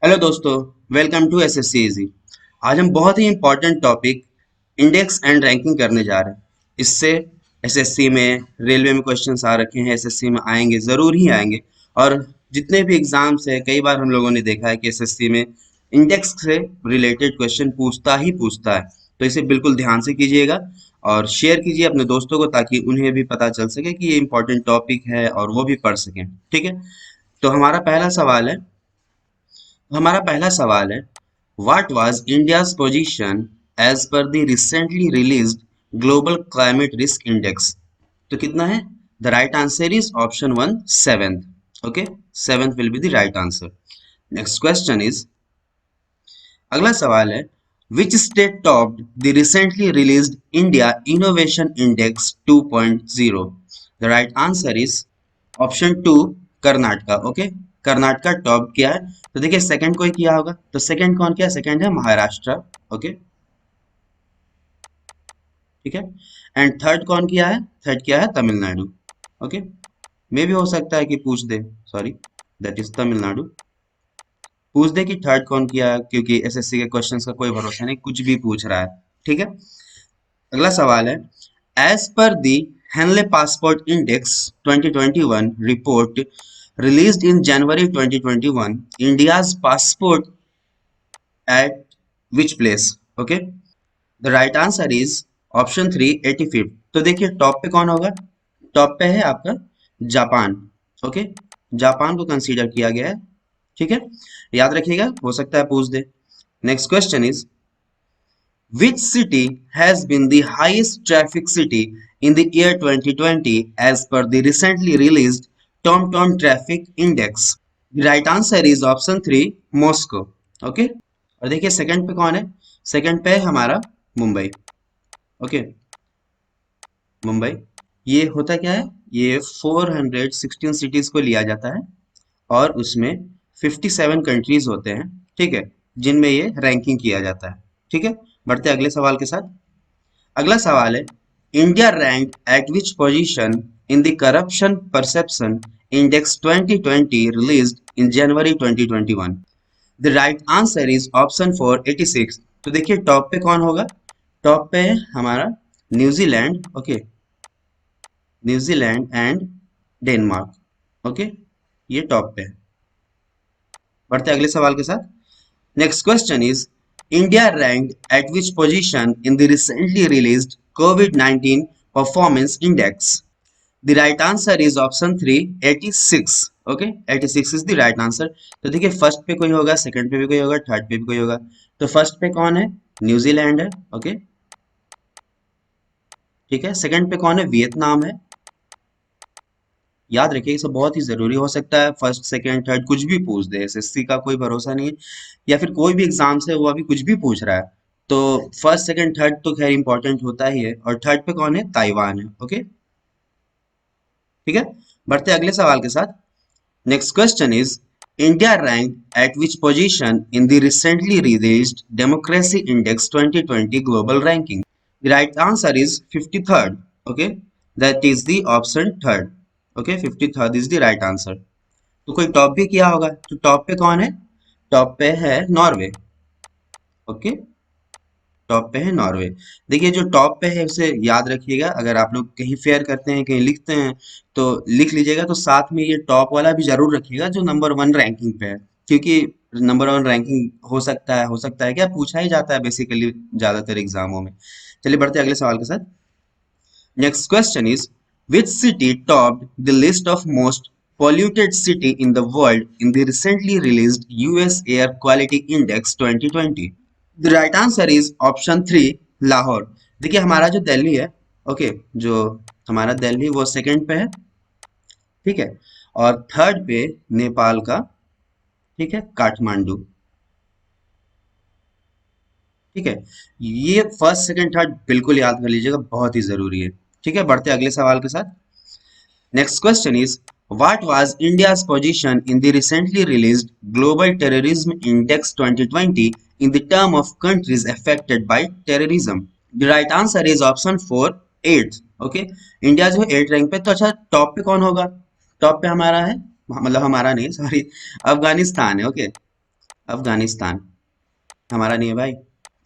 Hello दोस्तों, welcome to SSC easy. आज हम बहुत ही important topic index and ranking करने जा रहे हैं। इससे एसएससी में, रेलवे में क्वेश्चंस आ रखे हैं, एसएससी में आएंगे, ज़रूर ही आएंगे। और जितने भी एग्जाम्स है, कई बार हम लोगों ने देखा है कि एसएससी में इंडेक्स से रिलेटेड क्वेश्चन पूछता है। तो इसे बिल्कुल ध्यान से कीजिएगा और शेयर कीजिए अपने दोस्तों को, ताकि उन्हें भी पता चल सके कि ये इंपॉर्टेंट टॉपिक है और वो भी पढ़ सकें। ठीक है, तो हमारा पहला सवाल है, what was India's position as per the recently released global climate risk index. तो कितना है? The right answer is option one, seventh. Okay, seventh will be the right answer. Next question is, अगला सवाल है, which state topped the recently released India innovation index 2.0। The right answer is option two, Karnataka. Okay, Karnataka top किया है। तो देखिए, second कोई किया होगा, तो सेकंड कौन किया? सेकंड है महाराष्ट्र। ओके, ठीक है। एंड थर्ड कौन किया है? थर्ड किया है तमिलनाडु। ओके, मे भी हो सकता है कि पूछ दे, सॉरी, दैट इज तमिलनाडु। पूछ दे कि थर्ड कौन किया है, क्योंकि एसएससी के क्वेश्चंस का कोई भरोसा नहीं, कुछ भी पूछ रहा है। ठीक है, अगला सवाल है, as per the Henley passport index 2021 report released in January 2021, India's passport at which place? Okay, the right answer is option three, 85th। तो देखिए, टॉप पे कौन होगा? टॉप पे है आपका जापान। ओके, जापान को कंसीडर किया गया है। ठीक है, याद रखिएगा, हो सकता है पूछ दे। Next question is, which city has been the highest traffic city in the year 2020 as per the recently released TomTom Traffic Index? The right answer is option three, Moscow. Okay, और देखिए सेकंड पे कौन है? Second पे है हमारा Mumbai. Okay, Mumbai. ये होता क्या है? ये 416 सिटीज को लिया जाता है और उसमें 57 कंट्रीज होते हैं। ठीक है, जिनमें ये रैंकिंग किया जाता है। ठीक है, बढ़ते हैं अगले सवाल के साथ। अगला सवाल है, India rank eight which position in the corruption perception index 2020 released in January 2021। The right answer is option four, 86। तो देखिए, टॉप पे कौन होगा? टॉप पे है हमारा New Zealand. Okay, New Zealand and Denmark. Okay, ये टॉप पे है। बढ़ते हैं अगले सवाल के साथ। Next question is, India ranked eight which position in the recently released covid performance index. The right answer is option three, 86। Okay, 86 is the right answer. तो देखिए, फर्स्ट पे कोई होगा, सेकंड पे भी कोई होगा, थर्ड पे भी कोई होगा। तो फर्स्ट पे कौन है? न्यूजीलैंड है। ओके, ठीक है। सेकंड पे कौन है? वियतनाम है। याद रखिए, इसे बहुत ही जरूरी हो सकता है, फर्स्ट सेकंड थर्ड कुछ भी पूछ दे, एसएससी का कोई भरोसा नहीं है। या फिर कोई भी एग्जाम से वो अभी कुछ भी पूछ रहा है। तो फर्स्ट सेकंड थर्ड तो खैर इंपॉर्टेंट होता ही है। और थर्ड पे कौन है? ताइवान है। ओके, ठीक है। बढ़ते अगले सवाल के साथ। Next question is, India rank eight which position in the recently released democracy index 2020 global ranking. The right answer is 53rd। Okay, that is the option third. Okay, 53rd is the right answer. तो कोई top भी किया होगा, तो top पे कौन है? Top पे है नॉर्वे। ओके, टॉप पे है नॉर्वे। देखिए, जो टॉप पे है उसे याद रखिएगा। अगर आप लोग कहीं फेयर करते हैं, कहीं लिखते हैं, तो लिख लीजिएगा। तो साथ में ये टॉप वाला भी जरूर रखिएगा जो नंबर वन रैंकिंग पे है, क्योंकि नंबर वन रैंकिंग हो सकता है क्या, पूछा ही जाता है बेसिकली ज्यादातर एग्जामों में। चलिए बढ़ते हैं अगले सवाल के साथ। Next question is, which city topped the list of most polluted city in the world in the recently released US Air Quality Index 2020? The right answer is option three, Lahore. देखिए, हमारा जो दिल्ली है, ओके, जो हमारा दिल्ली वो सेकंड पे है। ठीक है, और थर्ड पे नेपाल का, ठीक है, काठमांडू। ठीक है, ये फर्स्ट सेकंड थर्ड बिल्कुल याद कर लीजिएगा, बहुत ही जरूरी है। ठीक है, बढ़ते अगले सवाल के साथ। Next question is, what was India's position in the recently released Global Terrorism Index 2020 in the term of countries affected by terrorism? The right answer is option four, 8th। Okay, India जो है 8 rank पे। तो अच्छा, top पे कौन होगा? Top पे हमारा है, मतलब हमारा नहीं, सॉरी, अफगानिस्तान है। ओके, अफगानिस्तान। हमारा नहीं है भाई।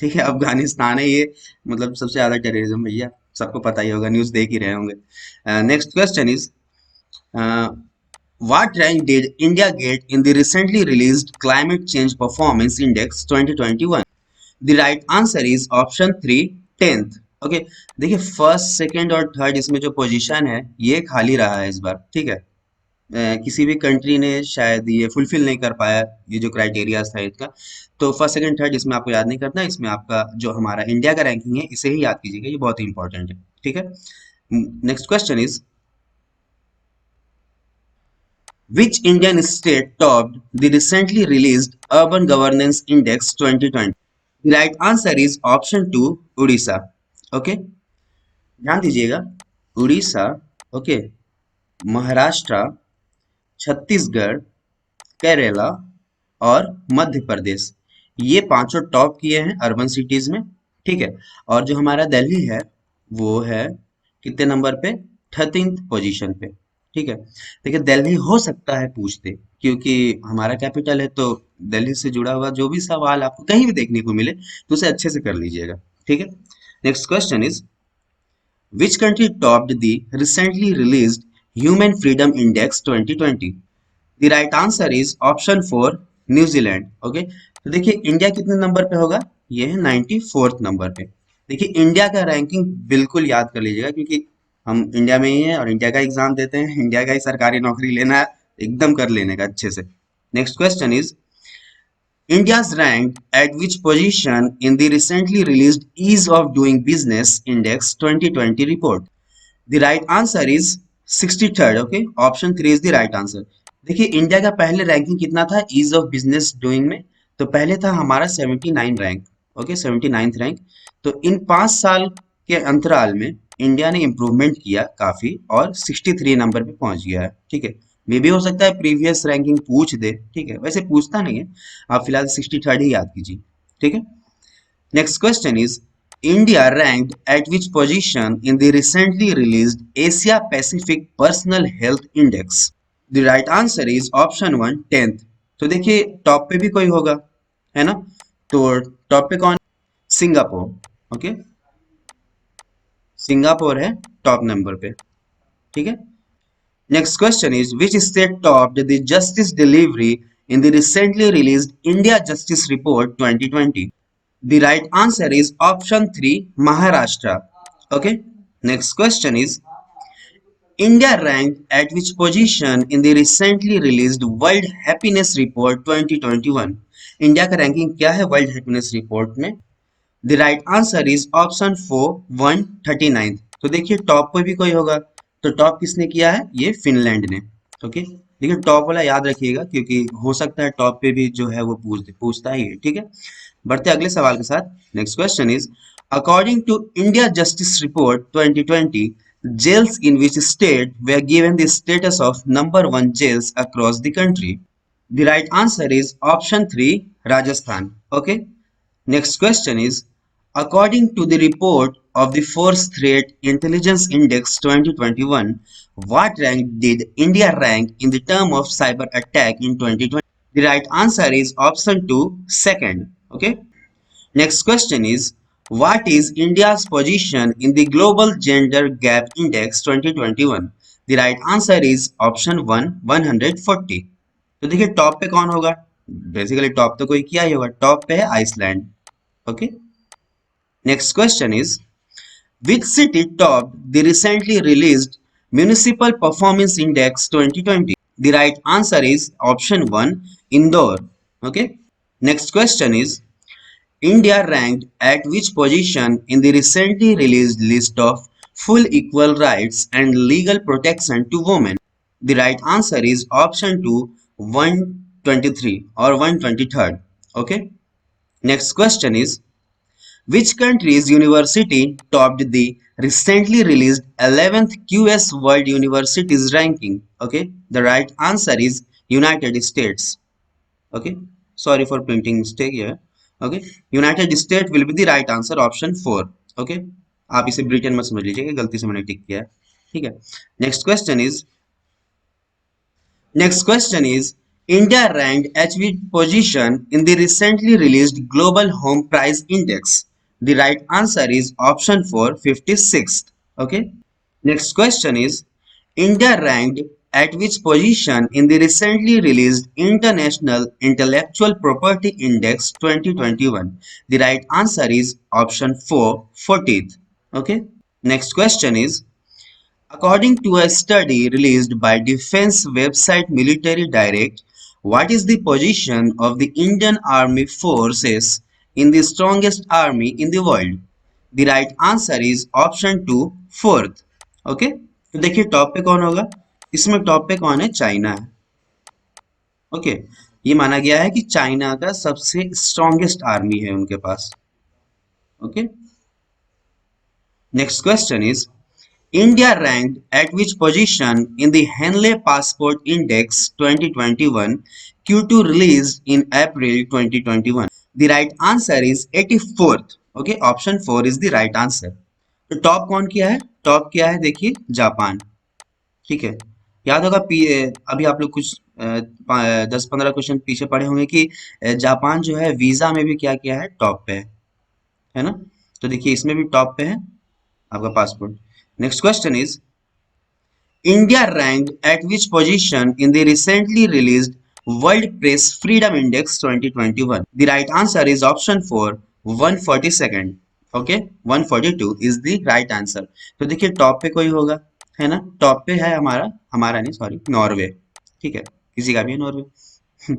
ठीक है, अफगानिस्तान है ये। मतलब सबसे ज्यादा टेररिज्म भैया, सबको पता ही होगा, न्यूज देख ही रहे होंगे। Next question is, what rank did India get in the recently released Climate Change Performance Index 2021? The right answer is option 3, 10th। Okay, देखिए फर्स्ट सेकंड और थर्ड इसमें जो पोजीशन है ये खाली रहा है इस बार। ठीक है, किसी भी कंट्री ने शायद ये फुलफिल नहीं कर पाया, ये जो क्राइटेरिया था इसका। तो फर्स्ट सेकंड थर्ड इसमें आपको याद नहीं करना, इसमें आपका जो हमारा इंडिया का रैंकिंग है इसे ही याद कीजिएगा, ये बहुत ही इंपॉर्टेंट है। ठीक है, next question is, which Indian state topped the recently released Urban Governance Index 2020? The right answer is option 2, Odisha। Okay, ध्यान दीजिएगा, उड़ीसा, ओके, महाराष्ट्र, छत्तीसगढ़, केरला और मध्य प्रदेश, ये पांचों टॉप किए हैं अर्बन सिटीज में। ठीक है, और जो हमारा दिल्ली है वो है कितने नंबर पे, 13th पोजीशन पे। ठीक है, देखिए दिल्ली हो सकता है पूछते, क्योंकि हमारा कैपिटल है, तो दिल्ली से जुड़ा हुआ जो भी सवाल आपको कहीं भी देखने को मिले तो उसे अच्छे से कर लीजिएगा। ठीक है, next question is, which country topped the recently released Human Freedom Index 2020? The right answer is option 4, New Zealand. Okay, तो देखिए इंडिया कितने नंबर पे होगा, ये है 94th नंबर पे। देखिए इंडिया का रैंकिंग बिल्कुल याद कर लीजिएगा, क्योंकि हम इंडिया में ही हैं और इंडिया का एग्जाम देते हैं, इंडिया का ही सरकारी नौकरी लेना है, एकदम कर लेने का अच्छे से। Next question is, India's ranked at which position in the recently released Ease of Doing Business Index 2020 report? The right answer is 63rd। Okay, option 3 is the right answer। देखिए इंडिया का पहले रैंकिंग कितना था ease of business doing में, तो पहले था हमारा 79 रैंक। Okay, 79th rank. तो इन 5 साल के अंतराल में इंडिया ने इम्प्रूवमेंट किया काफी और 63 नंबर पे पहुंच गया है। ठीक है, मे भी हो सकता है प्रीवियस रैंकिंग पूछ दे, ठीक है, वैसे पूछता नहीं है, आप फिलहाल 63rd ही याद कीजिए। ठीक है, next question is, India ranked at which position in the recently released Asia Pacific Personal Health Index? The right answer is option 1, 10th। तो देखिए टॉप पे भी कोई होगा, है ना, तो टॉप पे कौन, सिंगापुर। ओके, सिंगापुर है टॉप नंबर पे। ठीक है, next question is, which state topped the justice delivery in the recently released India Justice Report 2020? The right answer is option 3, Maharashtra। Okay. Next question is, India ranked at which position in the recently released World Happiness Report 2021? India का ranking क्या है world happiness report में? The right answer is option 4, 139। तो देखिए top पे भी कोई होगा, तो टॉप किसने किया है, ये फिनलैंड ने। ओके, देखिए टॉप वाला याद रखिएगा, क्योंकि हो सकता है टॉप पे भी जो है वो पूछता ही है। ठीक है, बढ़ते अगले सवाल के साथ। Next question is, according to India justice report 2020, jails in which state were given the status of number one jails across the country? The right answer is option 3, Rajasthan। Okay, next question is, according to the report of the Force Threat Intelligence Index 2021, what rank did India rank in the term of cyber attack in 2020? The right answer is option 2, second। Okay, next question is, what is India's position in the Global Gender Gap Index 2021? The right answer is option 1, 140। तो देखिए top पे कौन होगा, basically top तो कोई किया ही होगा, top पे है Iceland. Okay, next question is, which city topped the recently released Municipal Performance Index 2020? The right answer is option 1, Indore। Okay, next question is, India ranked at which position in the recently released list of full equal rights and legal protection to women? The right answer is option 2, 123 or 123rd। Okay, next question is, which country's university topped the recently released 11th QS World Universities ranking? Okay, the right answer is United States। Okay, sorry for printing mistake here। Okay, United States will be the right answer, option 4। Okay, आप इसे Britain मत समझ लीजिए, गलती से मैंने टिक किया है। ठीक है, next question is, India ranked at which position in the recently released Global Home Price Index? The right answer is option 4, 56th. Okay. Next question is India ranked at which position in the recently released International Intellectual Property Index 2021? The right answer is option 4, 40th. Okay. Next question is according to a study released by defense website Military Direct, what is the position of the Indian Army forces in the strongest army in the world? The right answer is option 2, fourth. Okay तो देखिए top पे कौन होगा इसमें top पे कौन है China है ओके ये माना गया है कि चाइना का सबसे स्ट्रॉन्गेस्ट आर्मी है उनके पास okay next question is India ranked at which position in the Henley Passport Index 2021 Q2 released in April 2021? The right answer is 84th. Okay, option 4 is the right answer. तो top कौन किया है top किया है देखिए Japan ठीक है याद होगा अभी आप लोग कुछ 10-15 क्वेश्चन पीछे पढ़े होंगे कि जापान जो है वीजा में भी क्या किया है टॉप पे है ना तो देखिए इसमें भी टॉप पे है आपका passport next question is India ranked at which position in the recently released World Press Freedom Index 2021? The right answer is option 4, 142nd. Okay, 142 is the right answer. तो देखिए टॉप पे कोई होगा है ना टॉप पे है हमारा हमारा नहीं सॉरी नॉर्वे ठीक है किसी का भी है Norway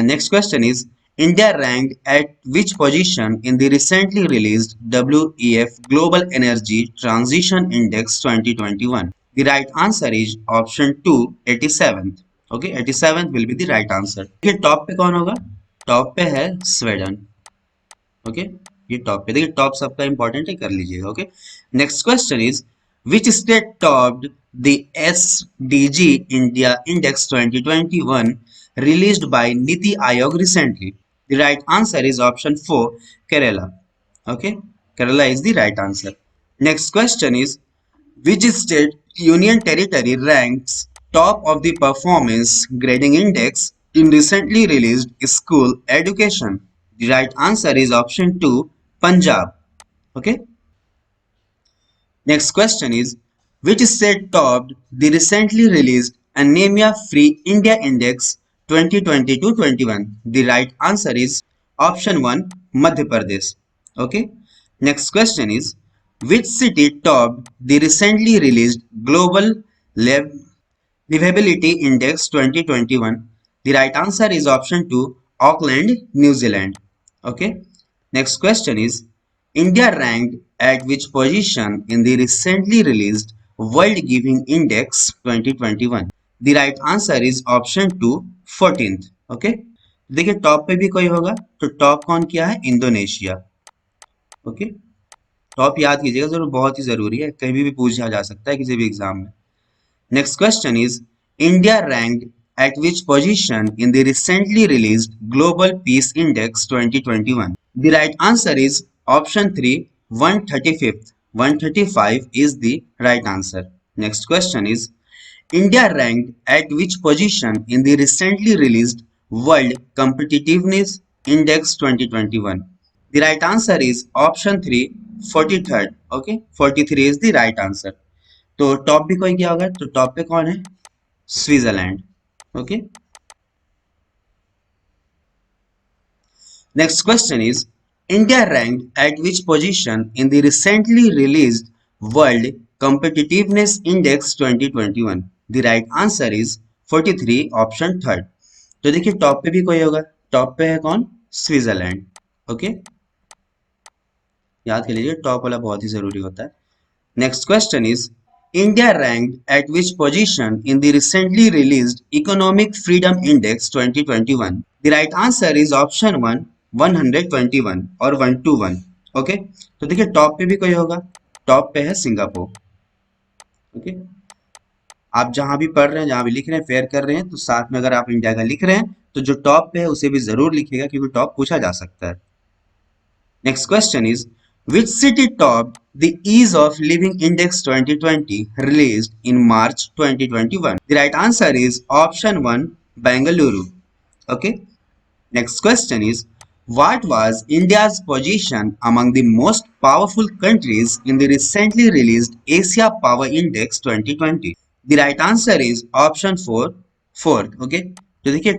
next question is India ranked at which position in the recently released WEF Global Energy Transition Index 2021? The right answer is option 2, 87th. Okay, 87th will be the right answer. देखिए top पे कौन होगा top पे है Sweden okay ये top पे देखिए top सबका इंपॉर्टेंट है कर लीजिएगा okay next question is which state topped the SDG India Index 2021 released by Niti Aayog recently? The right answer is option 4, Kerala. Okay, Kerala is the right answer. Next question is which state union territory ranks top of the performance grading index in recently released school education? The right answer is option 2, Punjab. Okay. Next question is which state topped the recently released Anemia Free India Index 2022-21? The right answer is option 1, Madhya Pradesh. Okay. Next question is which city topped the recently released Global Livability Index 2021? The right answer is option 2, Auckland, New Zealand. Okay. Next question is India ranked at which position in the recently released World Giving Index 2021? The right answer is option 2, 14th. Okay. देखिए top पे भी कोई होगा तो top कौन किया है Indonesia okay top याद कीजिएगा जरूर बहुत ही जरूरी है कहीं भी पूछा जा सकता है किसी भी एग्जाम में Next question is India ranked at which position in the recently released Global Peace Index 2021? The right answer is option 3, 135th. 135 is the right answer. Next question is India ranked at which position in the recently released World Competitiveness Index 2021? The right answer is option 3, 43rd. Okay, 43 is the right answer. तो top भी कोई क्या होगा तो top पे कौन है Switzerland okay next question is India ranked eight which position in the recently released world competitiveness index 2021 the right answer is 43 option third तो देखिए टॉप पे भी कोई होगा टॉप पे है कौन स्विट्जरलैंड ओके याद कर लीजिए टॉप वाला बहुत ही जरूरी होता है Next question is India ranked at which position in the recently released Economic Freedom Index 2021? The right answer is option 1, 121 or 121. Okay? तो देखिए टॉप पे भी कोई होगा टॉप पे है सिंगापुर ओके आप जहां भी पढ़ रहे हैं जहां भी लिख रहे हैं फेयर कर रहे हैं तो साथ में अगर आप इंडिया का लिख रहे हैं तो जो टॉप पे है उसे भी जरूर लिखिएगा क्योंकि टॉप पूछा जा सकता है Next question is which city topped the Ease of Living Index 2020 released in March 2021? The right answer is option 1 Bengaluru. Okay. Next question is, what was India's position among the most powerful countries in the recently released Asia Power Index 2020? The right answer is option 4, fourth. Okay, तो देखिए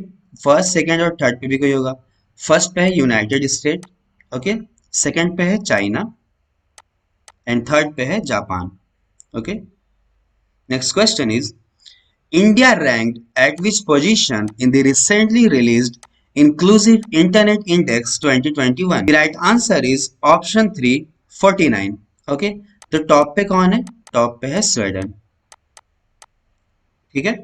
first second और third पे भी कोई होगा. First पे है United state. Okay. Second पे है चाइना एंड थर्ड पे है Japan. Okay. Next question is, India ranked at which position in the recently released Inclusive Internet Index 2021? The right answer is option 3, 49. Okay, तो top पे कौन है? Top पे है स्वीडन. ठीक है.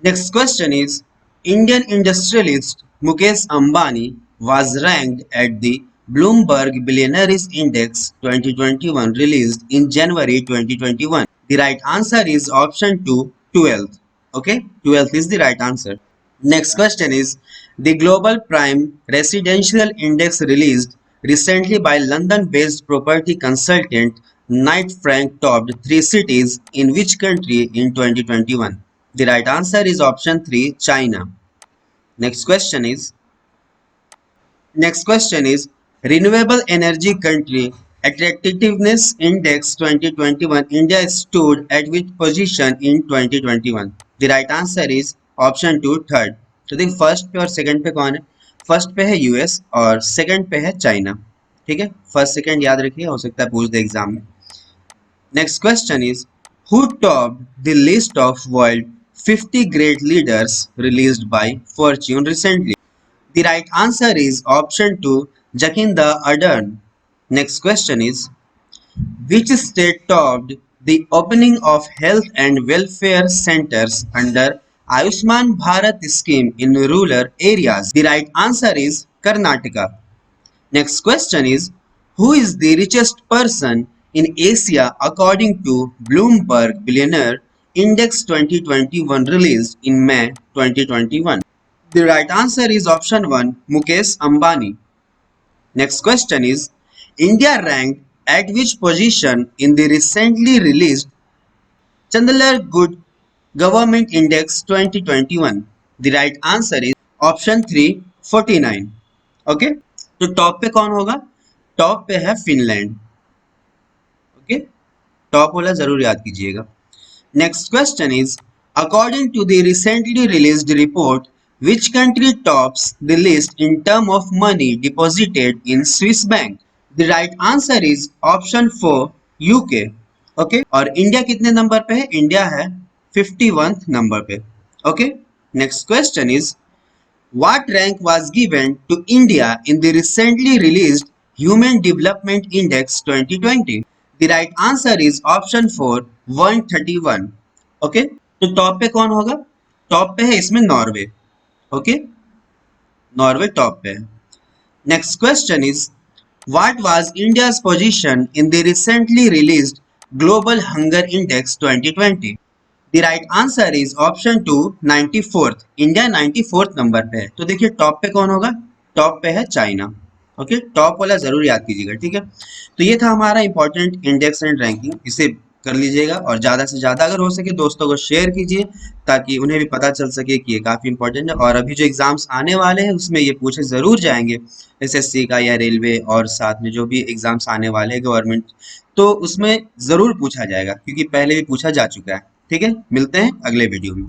Next question is, Indian industrialist Mukesh Ambani was ranked at the Bloomberg Billionaires Index 2021 released in January 2021. The right answer is option 2, 12th. Okay, 12th is the right answer. Next question is, the Global Prime Residential Index released recently by London-based property consultant Knight Frank topped three cities in which country in 2021? The right answer is option 3, China. Next question is, Renewable Energy Country Attractiveness Index 2021. India stood at which position in 2021? The right answer is option 2, third. तो देखिए first पे और second पे कौन है? First पे है US और सेकंड पे है चाइना. ठीक है, फर्स्ट सेकंड याद रखिए, हो सकता है पूछ दे एग्जाम में. Next question is, who topped the list of world 50 great leaders released by Fortune recently? The right answer is option 2, Jacinda Ardern. Next question is, which state topped the opening of health and welfare centers under Ayushman Bharat scheme in rural areas? The right answer is Karnataka. Next question is, who is the richest person in Asia according to Bloomberg Billionaire Index 2021 released in May 2021? The right answer is option 1, Mukesh Ambani. Next question is, India ranked at which position in the recently released Chandler Good Government Index 2021? The right answer is option 3, 49. Okay? तो top पे कौन होगा? Top पे है Finland. Okay, top वाला जरूर याद कीजिएगा. Next question is, according to the recently released report, which country tops the list in term of money deposited in Swiss bank? The right answer is option 4, UK. Okay, और India कितने number पे है? India है 51th number पे. Okay. Next question is, what rank was given to India in the recently released Human Development Index 2020? The right answer is option 4, 131. Okay, तो top पे कौन होगा? टॉप पे है इसमें नॉर्वे. ओके, नॉर्वे टॉप पे है. Next question is, what was India's position in the recently released Global Hunger Index 2020? The right answer is option 2, 94th. India 94th number पे है. तो देखिए टॉप पे कौन होगा? टॉप पे है चाइना. ओके, टॉप वाला जरूर याद कीजिएगा. ठीक है, तो ये था हमारा इंपॉर्टेंट इंडेक्स एंड रैंकिंग. इसे कर लीजिएगा और ज़्यादा से ज़्यादा अगर हो सके दोस्तों को शेयर कीजिए ताकि उन्हें भी पता चल सके कि ये काफ़ी इंपॉर्टेंट है. और अभी जो एग्जाम्स आने वाले हैं उसमें ये पूछे ज़रूर जाएंगे, एसएससी का या रेलवे और साथ में जो भी एग्जाम्स आने वाले हैं गवर्नमेंट, तो उसमें ज़रूर पूछा जाएगा क्योंकि पहले भी पूछा जा चुका है. ठीक है, मिलते हैं अगले वीडियो में.